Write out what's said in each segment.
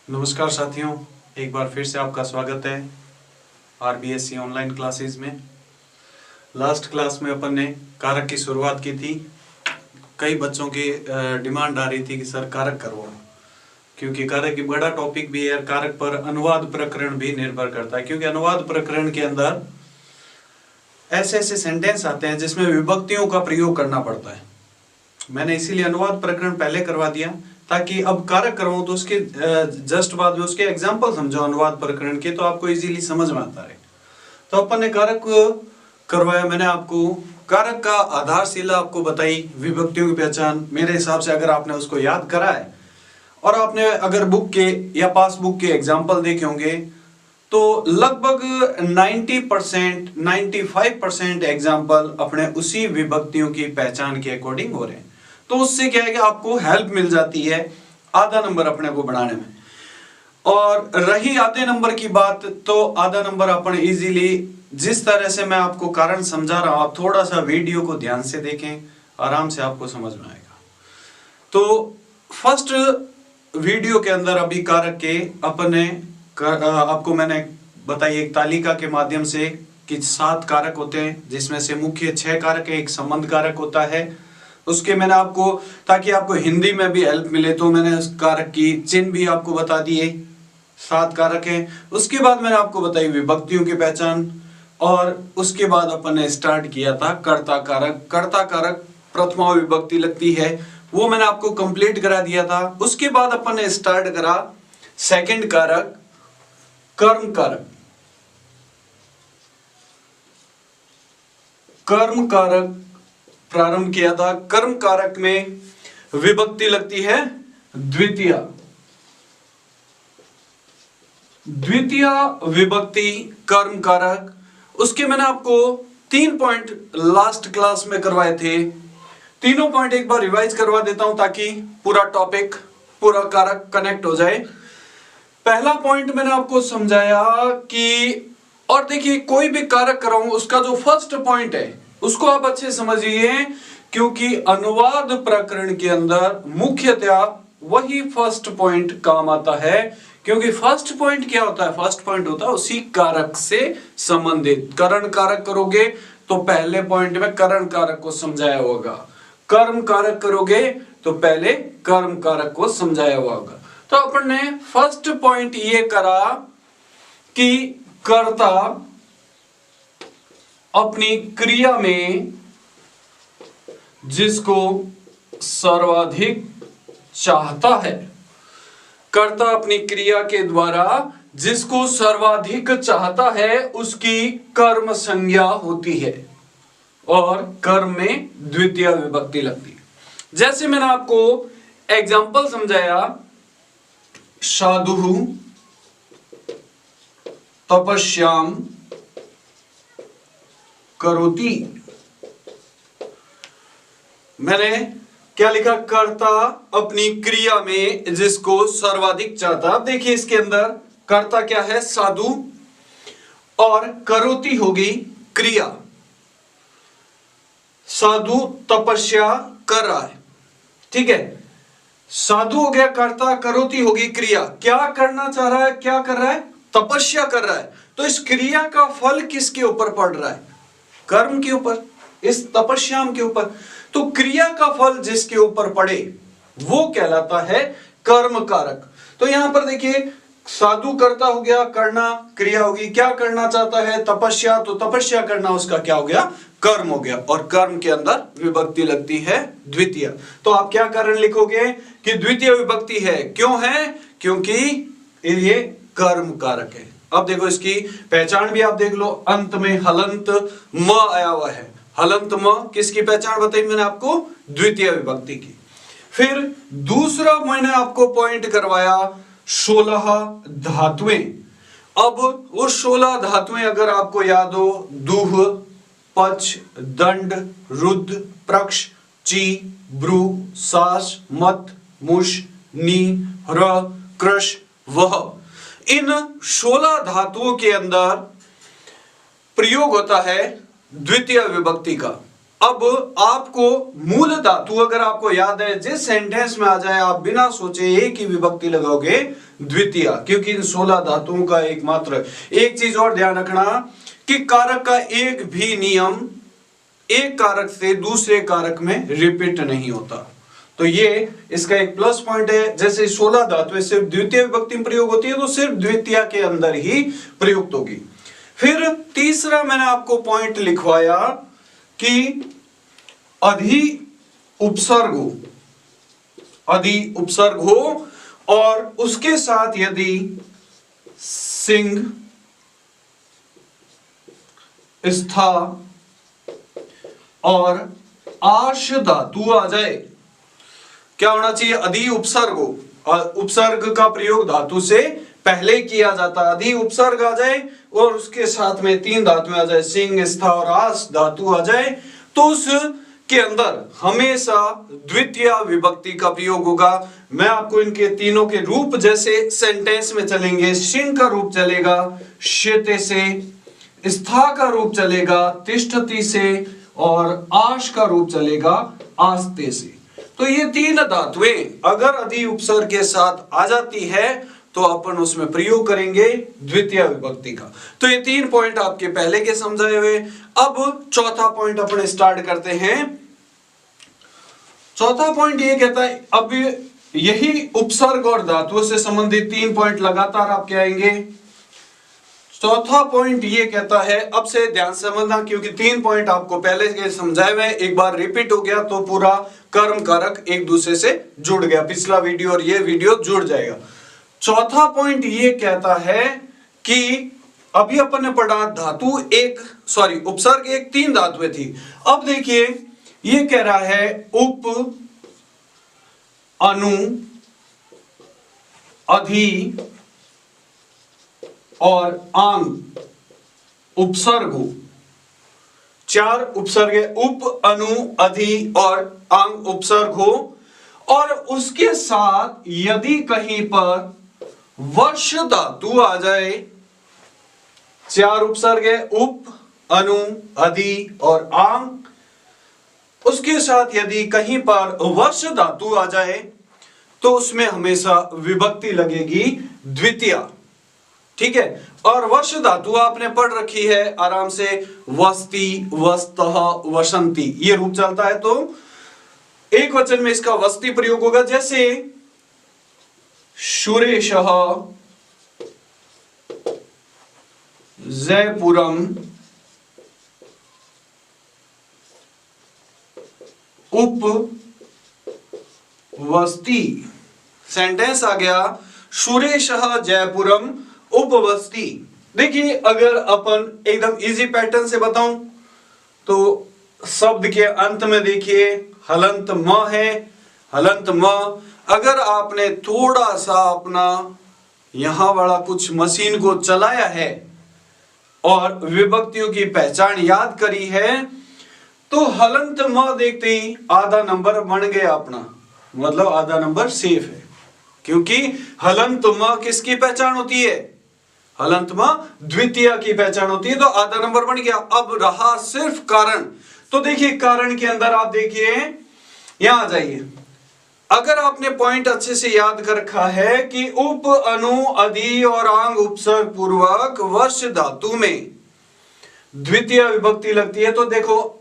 नमस्कार साथियों, एक बार फिर से आपका स्वागत है आरबीएससी ऑनलाइन क्लासेस में। लास्ट क्लास में अपन ने कारक की शुरुआत की थी। कई बच्चों की डिमांड आ रही थी कि सर कारक करवाओ, क्योंकि कारक एक बड़ा टॉपिक भी है। कारक पर अनुवाद प्रकरण भी निर्भर करता है, क्योंकि अनुवाद प्रकरण के अंदर ऐसे ऐसे सेंटेंस आते हैं जिसमें विभक्तियों का प्रयोग करना पड़ता है। मैंने इसीलिए अनुवाद प्रकरण पहले करवा दिया ताकि अब कारक करवाऊं तो उसके जस्ट बाद में उसके एग्जाम्पल समझो अनुवाद प्रकरण के, तो आपको इजीली समझ में आता रहे। तो अपन ने कारक करवाया। मैंने आपको कारक का आधारशिला आपको बताई, विभक्तियों की पहचान। मेरे हिसाब से अगर आपने उसको याद करा है और आपने अगर बुक के या पासबुक के एग्जाम्पल देखे होंगे तो लगभग 90% 95% एग्जाम्पल अपने उसी विभक्तियों की पहचान के अकॉर्डिंग हो रहे हैं। तो उससे क्या है कि आपको हेल्प मिल जाती है आधा नंबर अपने को बढ़ाने में। और रही आधे नंबर की बात, तो आधा नंबर अपन इजीली, जिस तरह से मैं आपको कारण समझा रहा हूं, आप थोड़ा सा वीडियो को ध्यान से देखें, आराम से आपको समझ में आएगा। तो फर्स्ट वीडियो के अंदर अभी कारक के अपने आपको मैंने बताई एक तालिका के माध्यम से कि 7 कारक होते हैं, जिसमें से मुख्य 6 कारक है, एक संबंध कारक होता है। उसके मैंने आपको, ताकि आपको हिंदी में भी हेल्प मिले, तो मैंने उस कारक की चिन्ह भी आपको बता दिए। 7 कारक हैं। उसके बाद मैंने आपको बताई विभक्तियों की पहचान, और उसके बाद अपन ने स्टार्ट किया था कर्ता कारक। कर्ता कारक प्रथमा विभक्ति लगती है, वो मैंने आपको कंप्लीट करा दिया था। उसके बाद अपन ने स्टार्ट करा सेकंड कारक कर्म कारक। कर्म कारक प्रारंभ किया था। कर्म कारक में विभक्ति लगती है द्वितीय। द्वितीय विभक्ति कर्म कारक। उसके मैंने आपको 3 पॉइंट लास्ट क्लास में करवाए थे। तीनों पॉइंट एक बार रिवाइज करवा देता हूं ताकि पूरा टॉपिक, पूरा कारक कनेक्ट हो जाए। पहला पॉइंट मैंने आपको समझाया कि, और देखिए कोई भी कारक कराऊं उसका जो फर्स्ट पॉइंट है उसको आप अच्छे समझिए, क्योंकि अनुवाद प्रकरण के अंदर मुख्यतः वही फर्स्ट पॉइंट काम आता है। क्योंकि फर्स्ट पॉइंट क्या होता है? फर्स्ट पॉइंट होता है उसी कारक से संबंधित। करण कारक करोगे तो पहले पॉइंट में करण कारक को समझाया होगा, कर्म कारक करोगे तो पहले कर्म कारक को समझाया होगा। तो अपन ने फर्स्ट पॉइंट ये करा कि कर्ता अपनी क्रिया में जिसको सर्वाधिक चाहता है, कर्ता अपनी क्रिया के द्वारा जिसको सर्वाधिक चाहता है उसकी कर्म संज्ञा होती है, और कर्म में द्वितीय विभक्ति लगती है। जैसे मैंने आपको एग्जाम्पल समझाया, साधु तपस्याम करोति। मैंने क्या लिखा? कर्ता अपनी क्रिया में जिसको सर्वाधिक चाहता। अब देखिए इसके अंदर कर्ता क्या है? साधु, और करोति होगी क्रिया। साधु तपस्या कर रहा है, ठीक है। साधु हो गया कर्ता, करोति होगी क्रिया। क्या करना चाह रहा है? क्या कर रहा है? तपस्या कर रहा है। तो इस क्रिया का फल किसके ऊपर पड़ रहा है? कर्म के ऊपर, इस तपस्याम के ऊपर। तो क्रिया का फल जिसके ऊपर पड़े वो कहलाता है कर्म कारक। तो यहां पर देखिए साधु कर्ता हो गया, करना क्रिया होगी। क्या करना चाहता है? तपस्या, तो तपस्या करना उसका क्या हो गया? कर्म हो गया। और कर्म के अंदर विभक्ति लगती है द्वितीय। तो आप क्या कारण लिखोगे कि द्वितीय विभक्ति है? क्यों है? क्योंकि ये कर्म कारक है। अब देखो इसकी पहचान भी आप देख लो, अंत में हलंत म आया हुआ है। हलंत म किसकी पहचान बताई मैंने आपको? द्वितीय विभक्ति की। फिर दूसरा मैंने आपको पॉइंट करवाया 16 धातुएं। अब वो 16 धातुएं अगर आपको याद हो, दूह, पच, दंड, रुद्र, प्रक्ष, ची, ब्रू, सास, मत, मुष, नी, ह्र, कृश, वह। इन 16 धातुओं के अंदर प्रयोग होता है द्वितीय विभक्ति का। अब आपको मूल धातु अगर आपको याद है, जिस सेंटेंस में आ जाए आप बिना सोचे एक ही विभक्ति लगाओगे द्वितीय, क्योंकि इन 16 धातुओं का एकमात्र। एक चीज और ध्यान रखना कि कारक का एक भी नियम एक कारक से दूसरे कारक में रिपीट नहीं होता। तो ये इसका एक प्लस पॉइंट है। जैसे 16 धातुएं सिर्फ द्वितीय विभक्ति में प्रयोग होती है, तो सिर्फ द्वितीय के अंदर ही प्रयुक्त होगी। फिर तीसरा मैंने आपको पॉइंट लिखवाया कि अधि उपसर्ग हो और उसके साथ यदि सिंह, स्था और आर्ष धातु आ जाए। क्या होना चाहिए? अधि उपसर्ग हो। उपसर्ग का प्रयोग धातु से पहले किया जाता है। अधि उपसर्ग आ जाए और उसके साथ में 3 धातुएं आ जाए, सिंह, स्था और आर्ष धातु आ जाए, तो उसके अंदर हमेशा द्वितीय विभक्ति का प्रयोग होगा। मैं आपको इनके तीनों के रूप जैसे सेंटेंस में चलेंगे। सिंह का रूप चलेगा शेते से, स्था का रूप चलेगा तिष्ठति से और आश का रूप चलेगा आस्ते से। तो ये 3 धातुएं अगर अधि उपसर्ग के साथ आ जाती है तो अपन उसमें प्रयोग करेंगे द्वितीय विभक्ति का। तो ये 3 पॉइंट आपके पहले के समझाए हुए। अब चौथा पॉइंट अपन स्टार्ट करते हैं। चौथा पॉइंट ये कहता है, अब यही उपसर्ग और धातुओं से संबंधित 3 पॉइंट लगातार आपके आएंगे। चौथा पॉइंट ये कहता है, अब से ध्यान से समझना क्योंकि 3 पॉइंट आपको पहले के समझाए हुए, एक बार रिपीट हो गया तो पूरा कर्म कारक एक दूसरे से जुड़ गया, पिछला वीडियो और ये वीडियो जुड़ जाएगा। चौथा पॉइंट ये कहता है कि अभी अपन ने पढ़ा उपसर्ग एक 3 धातुएं थी। अब देखिए ये कह रहा है उप, अनु, अधि और आंग उपसर्ग हो। 4 उपसर्ग है, उप, अनु, अधि और आंग उपसर्ग हो और उसके साथ यदि कहीं पर वर्ष धातु आ जाए। 4 उपसर्ग है, उप, अनु, अधि और आंग, उसके साथ यदि कहीं पर वर्ष धातु आ जाए तो उसमें हमेशा विभक्ति लगेगी द्वितीय। ठीक है, और वर्ष धातु आपने पढ़ रखी है आराम से, वस्ति, वस्तः, वसंती, ये रूप चलता है। तो एक वचन में इसका वस्ति प्रयोग होगा, जैसे सुरेशः जयपुरम उपवस्ति। सेंटेंस आ गया सुरेशः जयपुरम उपवस्ति। देखिए अगर अपन एकदम इजी पैटर्न से बताऊं तो शब्द के अंत में देखिए हलंत म है, हलंत म। अगर आपने थोड़ा सा अपना यहां वाला कुछ मशीन को चलाया है और विभक्तियों की पहचान याद करी है तो हलंत म देखते ही आधा नंबर बन गया अपना, मतलब आधा नंबर सेफ है, क्योंकि हलंत म किसकी पहचान होती है? हलंत म द्वितीय की पहचान होती है, तो आधा नंबर बन गया। अब रहा सिर्फ कारण। तो देखिए कारण के अंदर आप देखिए यहां आ जाइए। अगर आपने पॉइंट अच्छे से याद कर रखा है कि उप, अनु, अधि और आंग उपसर्ग पूर्वक वर्ष धातु में द्वितीय विभक्ति लगती है, तो देखो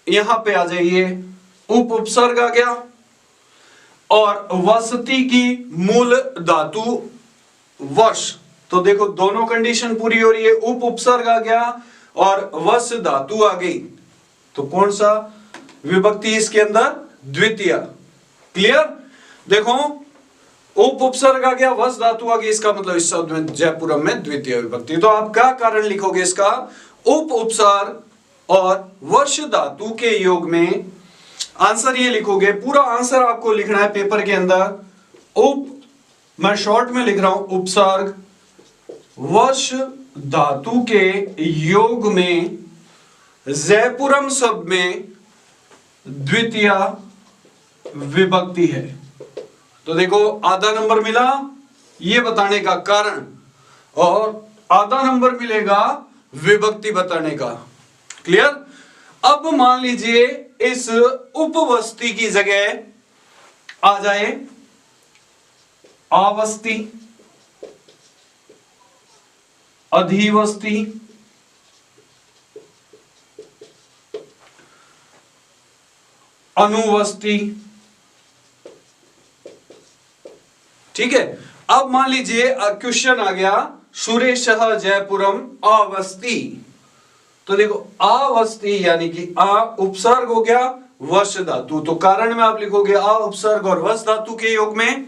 यहां पे आ जाइए, उप उपसर्ग आ गया और वसति की मूल धातु वर्ष, तो देखो दोनों कंडीशन पूरी हो रही है। उप उपसर्ग आ गया और वस धातु आ गई, तो कौन सा विभक्ति इसके अंदर? द्वितीय। क्लियर? देखो उप उपसर्ग आ गया, वस धातु आ गई, इसका मतलब इस शब्द में जयपुरम में द्वितीय विभक्ति। तो आप क्या कारण लिखोगे इसका? उप उपसर्ग और वर्ष धातु के योग में आंसर ये लिखोगे। पूरा आंसर आपको लिखना है पेपर के अंदर। मैं शॉर्ट में लिख रहा हूं, उपसर्ग वर्ष धातु के योग में जयपुरम शब्द में द्वितीय विभक्ति है। तो देखो आधा नंबर मिला ये बताने का कारण और आधा नंबर मिलेगा विभक्ति बताने का। क्लियर? अब मान लीजिए इस उपवस्ती की जगह आ जाए आवस्ती, अधिवस्ती, अनुवस्ती। ठीक है, अब मान लीजिए क्वेश्चन आ गया सुरेशः जयपुरम आवस्ती। तो देखो आवस्ती यानी कि आ उपसर्ग हो गया वश धातु, तो कारण में आप लिखोगे आ उपसर्ग और वश धातु के योग में।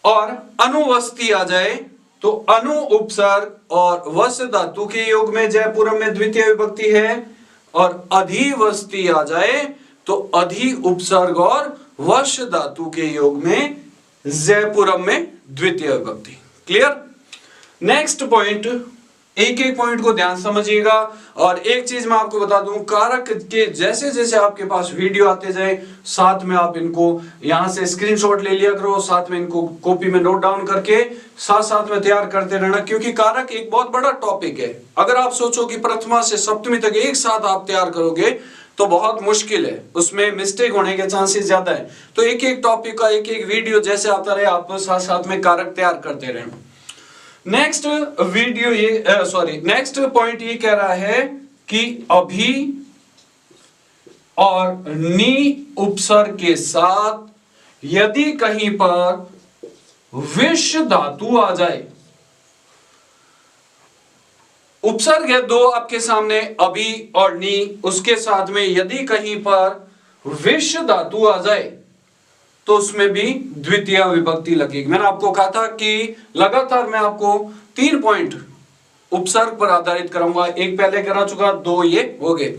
और अनुवस्ती आ जाए तो अनु उपसर्ग और वश धातु के योग में जयपुरम में द्वितीय विभक्ति है। और अधिवस्ती आ जाए तो अधि उपसर्ग और वश धातु के योग में जयपुरम में द्वितीय विभक्ति। क्लियर? नेक्स्ट पॉइंट, एक एक पॉइंट को ध्यान समझिएगा। और एक चीज मैं आपको बता दूं, कारक के जैसे जैसे आपके पास वीडियो आते जाए साथ में आप इनको यहां से स्क्रीनशॉट ले लिया करो, साथ में इनको कॉपी में नोट डाउन करके साथ साथ में तैयार करते रहना, क्योंकि कारक एक बहुत बड़ा टॉपिक है। अगर आप सोचो कि प्रथमा से सप्तमी तक एक साथ आप तैयार करोगे तो बहुत मुश्किल है, उसमें मिस्टेक होने के चांसेस ज्यादा है। तो एक एक टॉपिक का एक एक वीडियो जैसे आता रहे आप साथ साथ में कारक तैयार करते रहे। नेक्स्ट वीडियो ये नेक्स्ट पॉइंट ये कह रहा है कि अभी और नी उपसर्ग के साथ यदि कहीं पर विश धातु आ जाए, उपसर्ग है दो आपके सामने अभी और नी, उसके साथ में यदि कहीं पर विश धातु आ जाए तो उसमें भी द्वितीय विभक्ति लगेगी। मैंने आपको कहा था कि लगातार मैं आपको 3 पॉइंट उपसर्ग पर आधारित कराऊंगा, एक पहले करा चुका, 2 ये हो गए।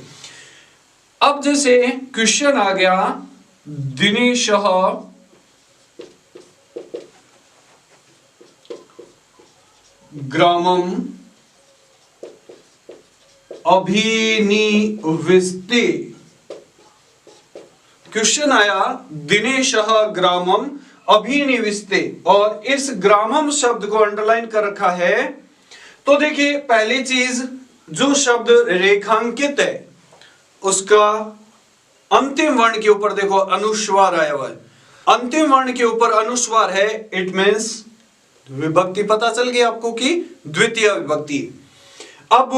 अब जैसे क्वेश्चन आ गया दिनेशः ग्रामम अभिनिविष्टे। क्वेश्चन आया दिनेशः ग्रामम अभिनिविष्टे और इस ग्रामम शब्द को अंडरलाइन कर रखा है। तो देखिए पहली चीज, जो शब्द रेखांकित है उसका अंतिम वर्ण के ऊपर देखो अनुस्वार आया हुआ है, अंतिम वर्ण के ऊपर अनुस्वार है, इट मीन्स विभक्ति पता चल गई आपको कि द्वितीय विभक्ति। अब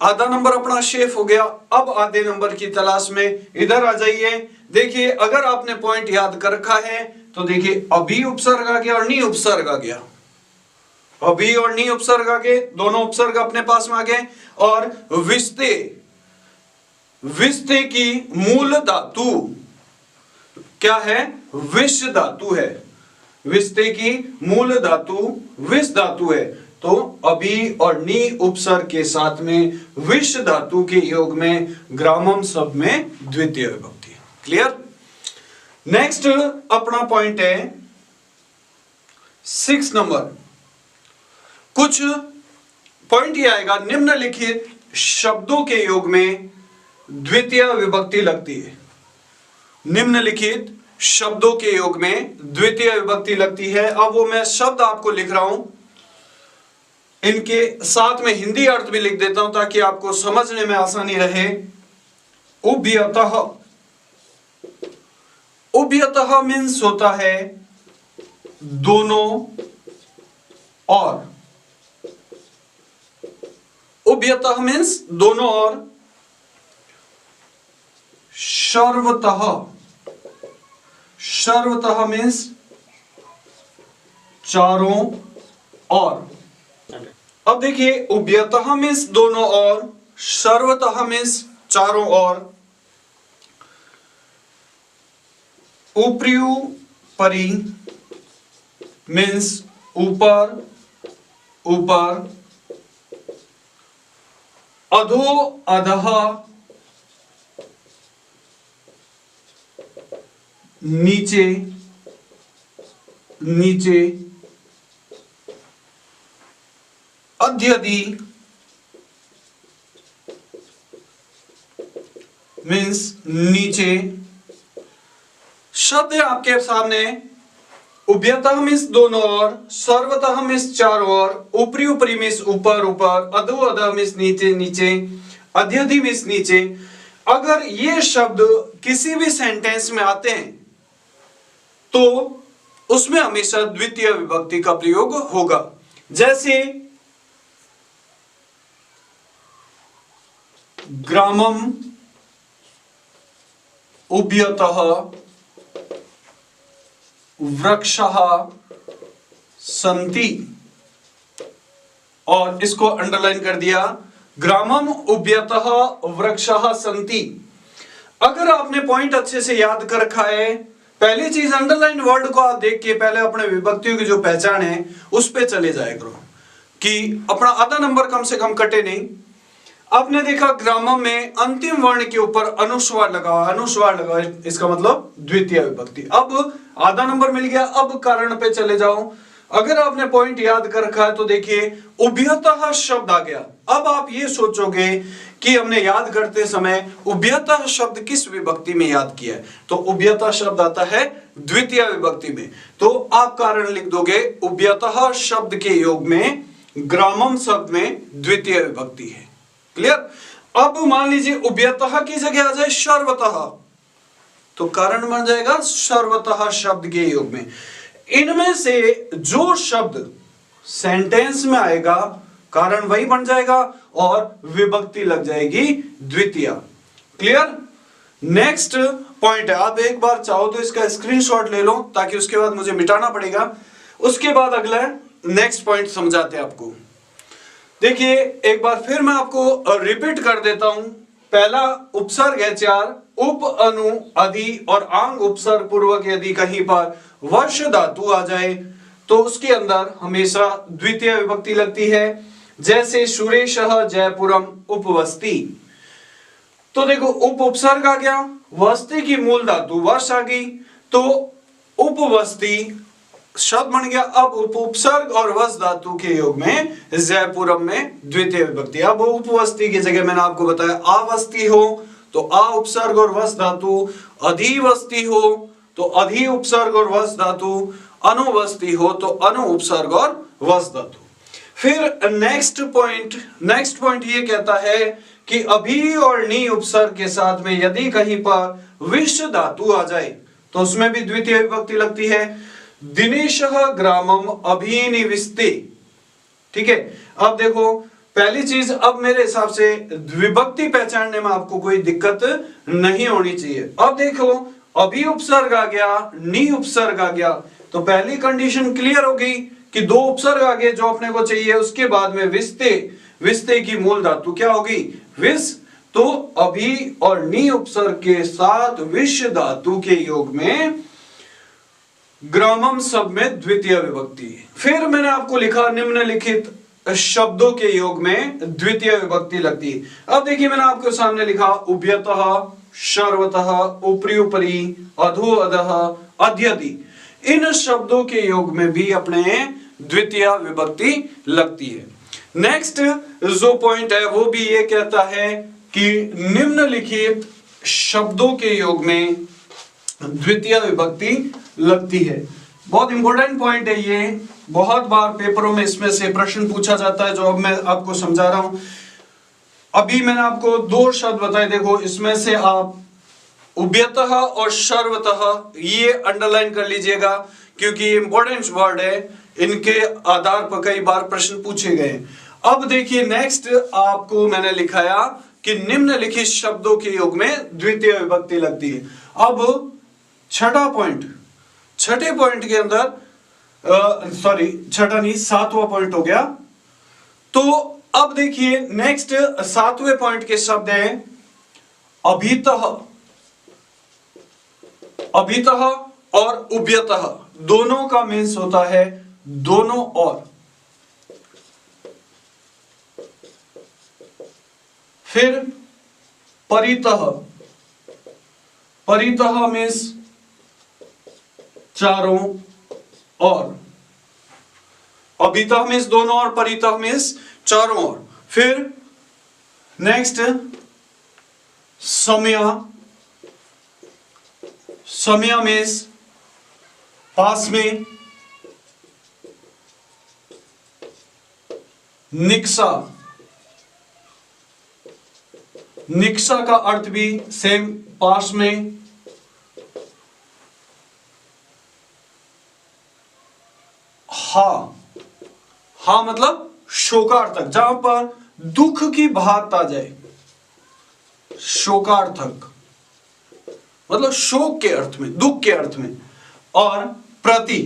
आधा नंबर अपना शेफ हो गया। अब आधे नंबर की तलाश में इधर आ जाइए। देखिए अगर आपने पॉइंट याद कर रखा है तो देखिए अभी उपसर्ग आ गया और नी उपसर्ग आ गया, अभी और नी उपसर्ग आ गए, दोनों उपसर्ग अपने पास में आ गए। और विस्ते, विस्ते की मूल धातु क्या है? विष धातु है। विस्ते की मूल धातु विष धातु है, तो अभी और नी उपसर्ग के साथ में विष धातु के योग में ग्रामम शब्द में द्वितीय विभक्ति। क्लियर? नेक्स्ट अपना पॉइंट है 6 नंबर। कुछ पॉइंट ये आएगा, निम्नलिखित शब्दों के योग में द्वितीय विभक्ति लगती है। निम्नलिखित शब्दों के योग में द्वितीय विभक्ति लगती है। अब वो मैं शब्द आपको लिख रहा हूं, इनके साथ में हिंदी अर्थ भी लिख देता हूं ताकि आपको समझने में आसानी रहे। उभयतः, उभयतः मीन्स होता है दोनों और, उभयतः मीन्स दोनों और। सर्वतः, सर्वतः मीन्स चारों और। अब देखिए उभयतः मीन्स दोनों और, सर्वतः मीन्स चारों और, ऊपरी मीन्स ऊपर ऊपर, अधो अधः नीचे नीचे, अध्यधि मीन्स नीचे। शब्द आपके सामने, उभयतः मीन्स दोनों और, सर्वतः मीन्स चारों ओर, ऊपरी मीन्स ऊपर ऊपर, अधो अधः मीन्स नीचे नीचे, अध्यधि मीन्स नीचे। अगर ये शब्द किसी भी सेंटेंस में आते हैं तो उसमें हमेशा द्वितीय विभक्ति का प्रयोग होगा। जैसे ग्रामम उभयतः वृक्षः सन्ति, और इसको अंडरलाइन कर दिया, ग्रामम उभयतः वृक्षः सन्ति। अगर आपने पॉइंट अच्छे से याद कर रखा है, पहली चीज अंडरलाइन वर्ड को आप देख के पहले अपने विभक्तियों की जो पहचान है उस पे चले जाया करो कि अपना आधा नंबर कम से कम कटे नहीं। आपने देखा ग्रामम में अंतिम वर्ण के ऊपर अनुस्वार लगा, इसका मतलब द्वितीय विभक्ति। अब आधा नंबर मिल गया। अब कारण पे चले जाओ। अगर आपने पॉइंट याद कर रखा है तो देखिए उभयतः शब्द आ गया। अब आप ये सोचोगे कि हमने याद करते समय उभयतः शब्द किस विभक्ति में याद किया है, तो उभयतः शब्द आता है द्वितीय विभक्ति में। तो आप कारण लिख दोगे उभयतः शब्द के योग में ग्रामम शब्द में द्वितीय विभक्ति है। क्लियर। अब मान लीजिए उभयतः की जगह आ जाए सर्वतः, तो कारण बन जाएगा सर्वतः शब्द के योग में। इनमें से जो शब्द सेंटेंस में आएगा कारण वही बन जाएगा और विभक्ति लग जाएगी द्वितीय। क्लियर। नेक्स्ट पॉइंट है, आप एक बार चाहो तो इसका स्क्रीनशॉट ले लो ताकि उसके बाद मुझे मिटाना पड़ेगा। उसके बाद अगला नेक्स्ट पॉइंट समझाते हैं आपको। देखिए एक बार फिर मैं आपको रिपीट कर देता हूं। पहला उपसर्ग है 4, उप अनु अधि और आंग उपसर्ग पूर्वक यदि कहीं पर वर्ष धातु आ जाए तो उसके अंदर हमेशा द्वितीय विभक्ति लगती है। जैसे सुरेशः जयपुरम उपवस्ति, तो देखो उप उपसर्ग आ गया, वस्ती की मूल धातु वर्ष आ गई, तो उपवस्ती शब्द बन गया। अब उप उपसर्ग और वस धातु के योग में जयपुरम में द्वितीय विभक्ति। अब उपवस्ती की जगह मैंने आपको बताया आवस्ती हो तो आ उपसर्ग और वस धातु, अधिवस्ती हो तो अधि उपसर्ग और वस धातु, अनुवस्ती हो तो अनु उपसर्ग और वस धातु। फिर नेक्स्ट पॉइंट ये कहता है कि अभी और नी उपसर्ग के साथ में यदि कहीं पर विश धातु आ जाए तो उसमें भी द्वितीय विभक्ति लगती है। दिनेशः ग्रामम अभिनिविष्टे। ठीक है। अब देखो पहली चीज, अब मेरे हिसाब से विभक्ति पहचानने में आपको कोई दिक्कत नहीं होनी चाहिए। अब देखो अभी उपसर्ग आ गया, नी उपसर्ग आ गया, तो पहली कंडीशन क्लियर हो गई कि दो उपसर्ग आ गए जो अपने को चाहिए। उसके बाद में विस्ते की मूल धातु क्या होगी, विस, तो अभी और नी उपसर्ग के साथ विश धातु के योग में ग्रामम शब्द में द्वितीय विभक्ति। फिर मैंने आपको लिखा निम्नलिखित शब्दों के योग में द्वितीय विभक्ति लगती है। अब देखिए मैंने आपके सामने लिखा उभयतः, सर्वतः, उपरि उपरि, अधो अधः, अध्यधि। इन शब्दों के योग में भी अपने द्वितीय विभक्ति लगती है। नेक्स्ट जो पॉइंट है वो भी ये कहता है कि निम्नलिखित शब्दों के योग में द्वितीय विभक्ति लगती है। बहुत इंपॉर्टेंट पॉइंट है ये, बहुत बार पेपरों में इसमें से प्रश्न पूछा जाता है जो अब मैं आपको समझा रहा हूं। अभी मैंने आपको दो शब्द बताए, देखो इसमें से आप उभयतः और सर्वतः ये अंडरलाइन कर लीजिएगा क्योंकि ये इंपॉर्टेंट वर्ड है, इनके आधार पर कई बार प्रश्न पूछे गए। अब देखिए नेक्स्ट आपको मैंने लिखाया कि निम्नलिखित शब्दों के योग में द्वितीय विभक्ति लगती है। अब छठे पॉइंट के अंदर छठा नहीं, सातवां पॉइंट हो गया। तो अब देखिए नेक्स्ट सातवें पॉइंट के शब्द है अभितः और उभयतः। दोनों का मीन्स होता है दोनों और। फिर परितः मीन्स चारों और, अभितः मीन्स दोनों और, परितः मीन्स चारों और। फिर नेक्स्ट समय मीन्स पास में। निक्सा का अर्थ भी सेम, पास में। हा मतलब शोकार्थक, जहां पर दुख की बात आ जाए, शोकार्थक मतलब शोक के अर्थ में, दुख के अर्थ में। और प्रति,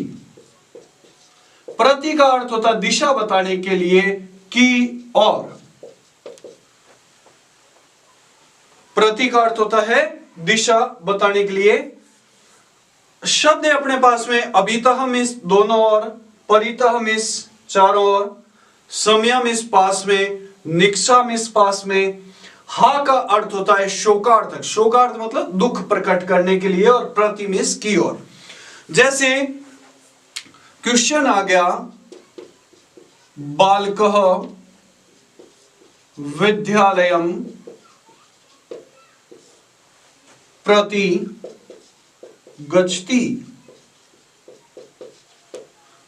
प्रति का अर्थ होता है दिशा बताने के लिए, की और। प्रति का अर्थ होता है दिशा बताने के लिए। शब्द है अपने पास में अभितः मिस दोनों ओर, परितः मिस चारों ओर, समया मिस पास में, निक्सा मिस पास में। हा का अर्थ होता है शोकार्थक, शोकार्थ मतलब दुख प्रकट करने के लिए, और प्रति मिस की ओर। जैसे क्वेश्चन आ गया, बालकः विद्यालयं प्रति गच्छति।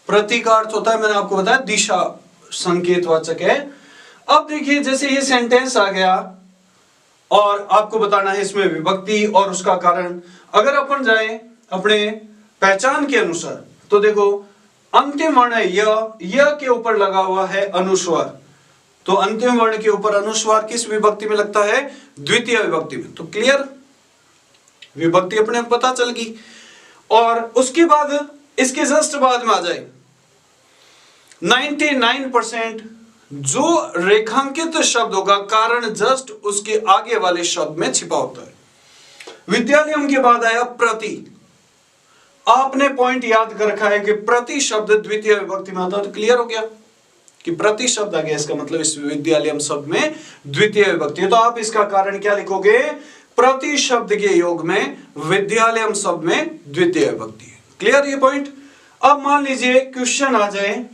प्रति का अर्थ होता है, मैंने आपको बताया, दिशा संकेतवाचक है। अब देखिए जैसे ये सेंटेंस आ गया और आपको बताना है इसमें विभक्ति और उसका कारण। अगर अपन जाए अपने पहचान के अनुसार तो देखो अंतिम वर्ण है य के ऊपर लगा हुआ है अनुस्वार, तो अंतिम वर्ण के ऊपर अनुस्वार किस विभक्ति में लगता है? द्वितीय विभक्ति में। तो क्लियर, विभक्ति अपने पता चल गई। और उसके बाद इसके जस्ट बाद में आ जाए 99% जो रेखांकित शब्द होगा कारण जस्ट उसके आगे वाले शब्द में छिपा होता है। विद्यालयम के बाद आया प्रति। आपने पॉइंट याद कर रखा है कि प्रति शब्द द्वितीय विभक्ति में आता है, तो क्लियर हो गया कि प्रति शब्द आ गया, इसका मतलब इस विद्यालयम शब्द में द्वितीय विभक्ति है। तो आप इसका कारण क्या लिखोगे? प्रति शब्द के योग में विद्यालयम शब्द में द्वितीय विभक्ति है। क्लियर ये पॉइंट? अब मान लीजिए क्वेश्चन आ जाए,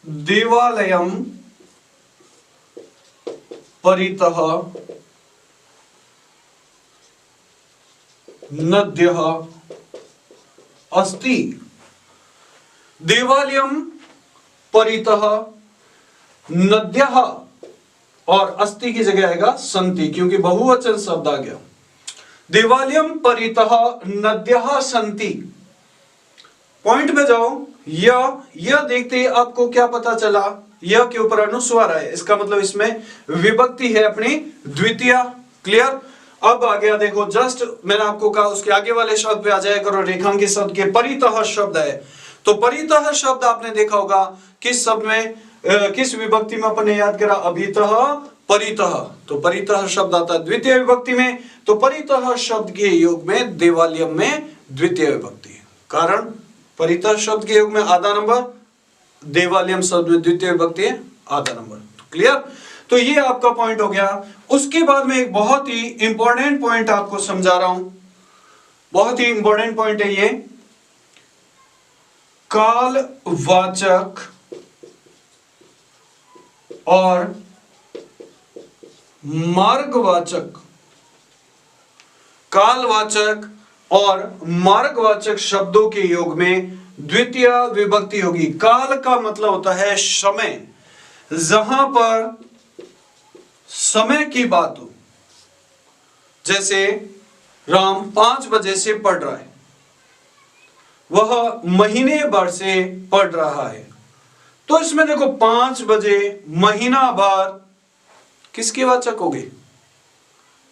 देवालयम परितः नद्यः अस्ति। देवालयम परितः नद्यः और अस्ति की जगह आएगा सन्ति, क्योंकि बहुवचन शब्द आ गया। देवालयम परितः नद्यः सन्ति। पॉइंट में जाओ, यह देखते ही आपको क्या पता चला? यह के ऊपर अनुस्वार है, इसका मतलब इसमें विभक्ति है अपनी द्वितीय। क्लियर? अब आ गया देखो, जस्ट मैंने आपको कहा उसके आगे वाले शब्द पे आ जाया करो। रेखांकित शब्द के परितः शब्द है, तो परितः शब्द आपने देखा होगा किस शब्द में, किस विभक्ति में अपन ने याद करा? अभितः परितः। तो परितः शब्द आता है द्वितीय विभक्ति में, तो परितः शब्द के योग में देवालयम में द्वितीय विभक्ति है। कारण परितः शब्द के योग में आधा नंबर, देवालयम शब्द में द्वितीय विभक्ति है आधा नंबर। क्लियर? तो ये आपका पॉइंट हो गया। उसके बाद में एक बहुत ही इंपॉर्टेंट पॉइंट आपको समझा रहा हूं, बहुत ही इंपॉर्टेंट पॉइंट है ये। कालवाचक और मार्गवाचक, कालवाचक और मार्गवाचक शब्दों के योग में द्वितीय विभक्ति होगी। काल का मतलब होता है समय, जहां पर समय की बात हो। जैसे राम 5 बजे से पढ़ रहा है, वह महीने भर से पढ़ रहा है। तो इसमें देखो 5 बजे, महीना भर किसके वाचक हो गए?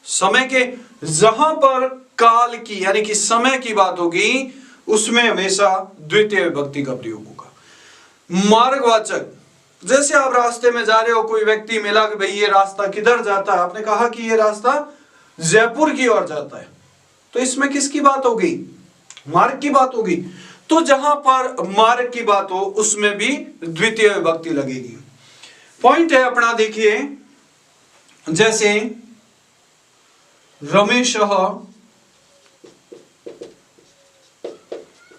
समय के। जहां पर काल की यानी कि समय की बात होगी उसमें हमेशा द्वितीय विभक्ति का प्रयोग होगा। मार्गवाचक, जैसे आप रास्ते में जा रहे हो, कोई व्यक्ति मिला कि भाई ये रास्ता किधर जाता है, आपने कहा कि ये रास्ता जयपुर की ओर जाता है, तो इसमें किसकी बात होगी? मार्ग की बात होगी। तो जहां पर मार्ग की बात हो उसमें भी द्वितीय विभक्ति लगेगी। पॉइंट है अपना, देखिए जैसे रमेशः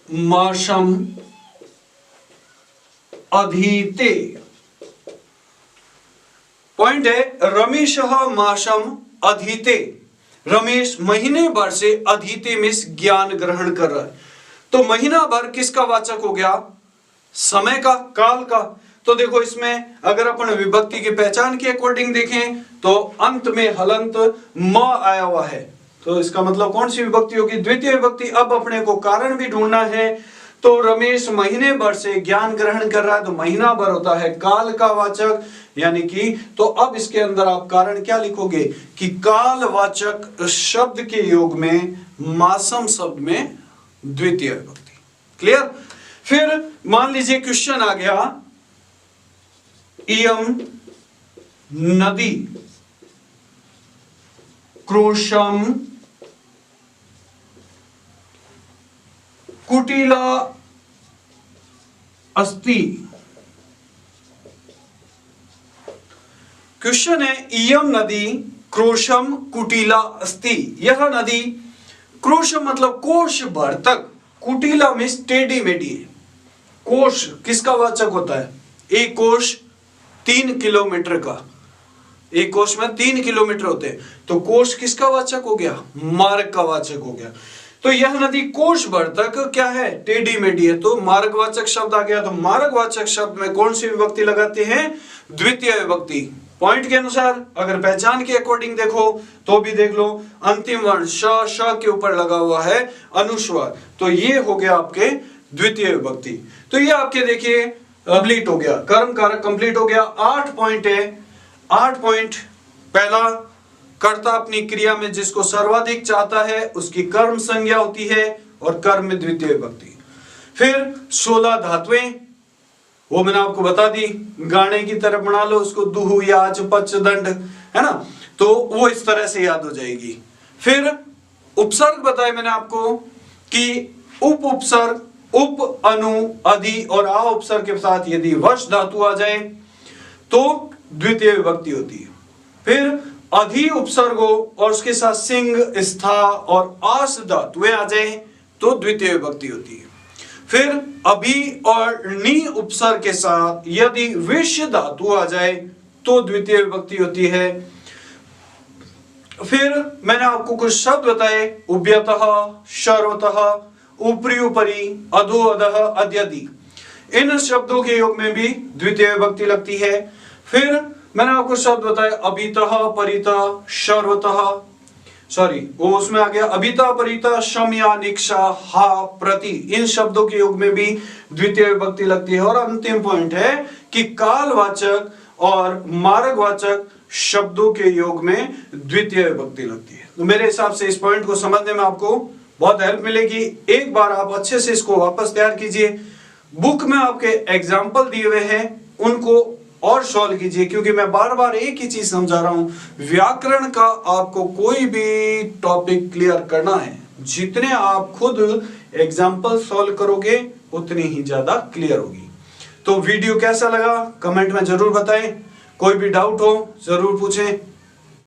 मासम अधीते। पॉइंट है रमेशः मासम अधीते, रमेश महीने भर से अधीते में ज्ञान ग्रहण कर रहा है। तो महीना भर किसका वाचक हो गया? समय का, काल का। तो देखो इसमें अगर अपन विभक्ति की पहचान के अकॉर्डिंग देखें तो अंत में हलंत म आया हुआ है, तो इसका मतलब कौन सी विभक्ति होगी? द्वितीय विभक्ति। अब अपने को कारण भी ढूंढना है, तो रमेश महीने भर से ज्ञान ग्रहण कर रहा है, तो महीना भर होता है काल का वाचक, यानी कि तो अब इसके अंदर आप कारण क्या लिखोगे कि कालवाचक शब्द के योग में मासम शब्द में द्वितीय विभक्ति। क्लियर? फिर मान लीजिए क्वेश्चन आ गया, इयम नदी क्रोशम कुटिला अस्ति। क्वेश्चन है, इयम नदी क्रोशम कुटिला अस्ति। यह नदी, क्रोशम मतलब कोश भर तक, कुटिला में टेढ़ी मेढ़ी है। कोश किसका वाचक होता है? एक कोश 3 किलोमीटर का, एक कोश में 3 किलोमीटर होते हैं, तो कोश किसका वाचक हो गया? मार्ग का वाचक हो गया। तो यह नदी कोश भर तक क्या है? टेढ़ी मेढ़ी है, तो मार्गवाचक शब्द आ गया। तो मार्गवाचक शब्द में कौन सी विभक्ति लगाते हैं? द्वितीय विभक्ति। पॉइंट के अनुसार अगर पहचान के अकॉर्डिंग देखो तो भी देख लो, अंतिम वर्ण श के ऊपर लगा हुआ है अनुस्वार, तो ये हो गया आपके द्वितीय विभक्ति। तो ये आपके देखिए कंप्लीट हो गया, कर्म कारक कंप्लीट हो गया। 8 पॉइंट है। 8 पॉइंट, पहला, कर्ता अपनी क्रिया में जिसको सर्वाधिक चाहता है उसकी कर्म संज्ञा होती है और कर्म में द्वितीय विभक्ति। फिर 16 धातुएं, वो मैंने आपको बता दी, गाने की तरह बना लो उसको, दुहु याच पच दंड, है ना, तो वो इस तरह से याद हो जाएगी। फिर उपसर्ग बताए मैंने आपको कि उप उपसर्ग, उप, अनु, अधि और आ उपसर्ग के साथ यदि वश धातु आ जाए तो द्वितीय विभक्ति होती है। फिर अधि उपसर्ग हो और उसके साथ सिंह, स्था और आस धातुएं आ जाए तो द्वितीय विभक्ति होती है। फिर अभि और नी उपसर्ग के साथ यदि विष धातु आ जाए तो द्वितीय विभक्ति होती है। फिर मैंने आपको कुछ शब्द बताए, उभयतः, सर्वतः, ऊपरी ऊपरी, अधो अधः, अद्यदि, इन शब्दों के योग में भी द्वितीय विभक्ति लगती है। फिर मैंने आपको शब्द बताया, अभितः, परितः, सर्वतः, सॉरी वो उसमें आ गया अभिता, परिता, शम्या, निक्षा, हा, प्रति, इन शब्दों के योग में भी द्वितीय विभक्ति लगती है। और अंतिम पॉइंट है कि कालवाचक और मार्गवाचक शब्दों के योग में द्वितीय विभक्ति लगती है। तो मेरे हिसाब से इस पॉइंट को समझने में आपको बहुत हेल्प मिलेगी। एक बार आप अच्छे से इसको वापस तैयार कीजिए, बुक में आपके एग्जाम्पल दिए हुए हैं उनको और सॉल्व कीजिए, क्योंकि मैं बार बार एक ही चीज समझा रहा हूं, व्याकरण का आपको कोई भी टॉपिक क्लियर करना है, जितने आप खुद एग्जाम्पल सॉल्व करोगे उतनी ही ज्यादा क्लियर होगी। तो वीडियो कैसा लगा कमेंट में जरूर बताएं, कोई भी डाउट हो जरूर पूछें।